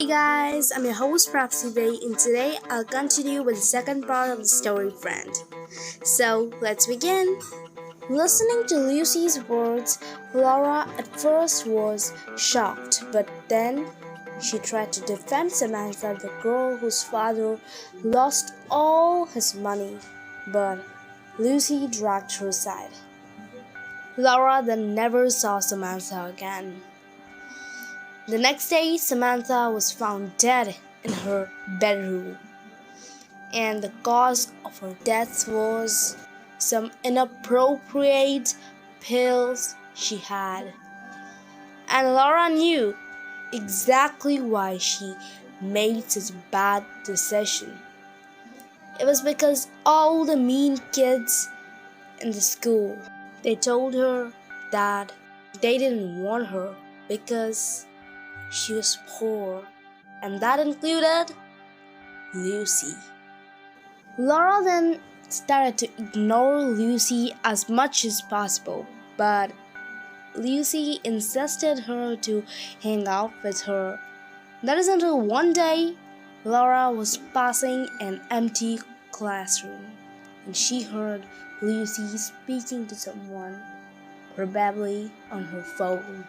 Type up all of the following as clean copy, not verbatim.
guys, I'm your host Prapti Dey, and today I'll continue with the second part of the story Friend. So let's begin. Listening to Lucy's words, Laura at first was shocked, but then she tried to defend Samantha, the girl whose father lost all his money, but Lucy dragged her aside. Laura then never saw Samantha again. The next day, Samantha was found dead in her bedroom, and the cause of her death was some inappropriate pills she had. And Laura knew exactly why she made such a bad decision. It was because all the mean kids in the school, they told her that they didn't want her because she was poor, and that included Lucy. Laura then started to ignore Lucy as much as possible, but Lucy insisted her to hang out with her. That is until one day, Laura was passing an empty classroom, and she heard Lucy speaking to someone, probably on her phone.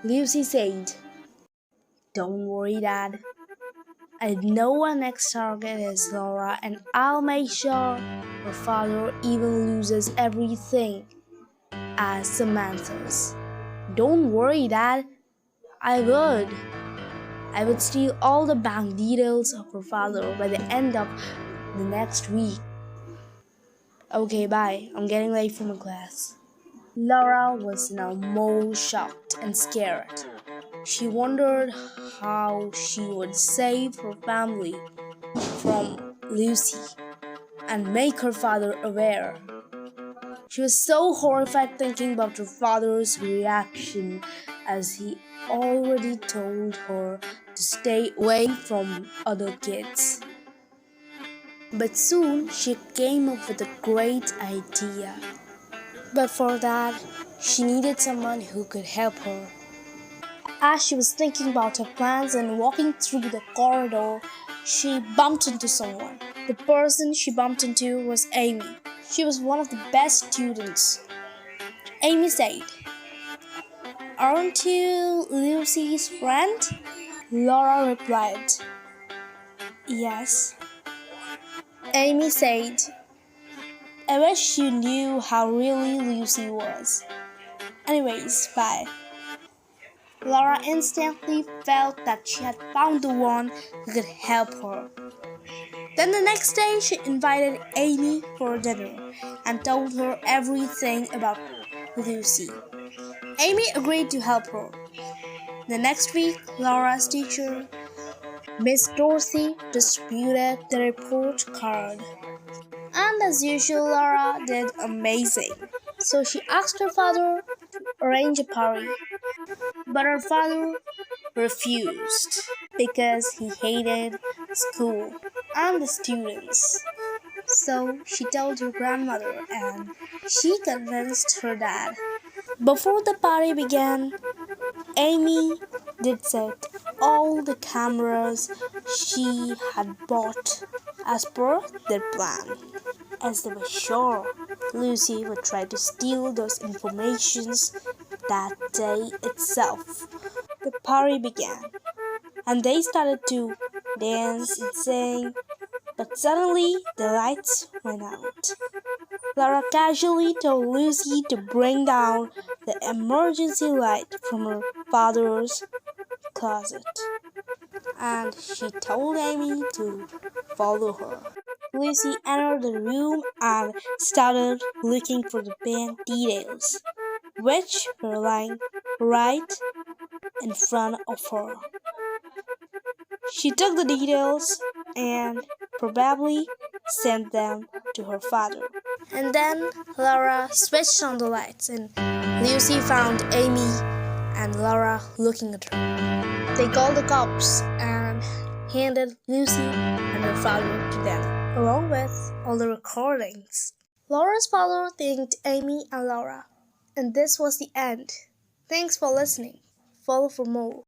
Lucy said, "Don't worry, Dad. I know our next target is Laura, and I'll make sure her father even loses everything as Samantha's. Don't worry, Dad. I would steal all the bank details of her father by the end of the next week. Okay, bye. I'm getting late for my class." Laura was now more shocked and scared. She wondered how she would save her family from Lucy and make her father aware. She was so horrified thinking about her father's reaction, as he already told her to stay away from other kids. But soon she came up with a great idea. But for that, she needed someone who could help her. As she was thinking about her plans and walking through the corridor, she bumped into someone. The person she bumped into was Amy. She was one of the best students. Amy said, "Aren't you Lucy's friend?" Laura replied, "Yes." Amy said, "I wish you knew how really Lucy was. Anyways, bye." Laura instantly felt that she had found the one who could help her. Then the next day, she invited Amy for dinner and told her everything about Lucy. Amy agreed to help her. The next week, Laura's teacher, Miss Dorsey, distributed the report card. And as usual, Laura did amazing. So she asked her father to arrange a party. But her father refused because he hated school and the students. So she told her grandmother, and she convinced her dad. Before the party began, Amy did set all the cameras she had bought as per their plan, as they were sure Lucy would try to steal those informations that day itself. The party began, and they started to dance and sing, but suddenly the lights went out. Laura casually told Lucy to bring down the emergency light from her father's closet, and she told Amy to follow her. Lucy entered the room and started looking for the bank details, which were lying right in front of her. She took the details and probably sent them to her father. And then Laura switched on the lights, and Lucy found Amy and Laura looking at her. They called the cops and handed Lucy and her father to them, along with all the recordings. Laura's father thanked Amy and Laura, and this was the end. Thanks for listening. Follow for more.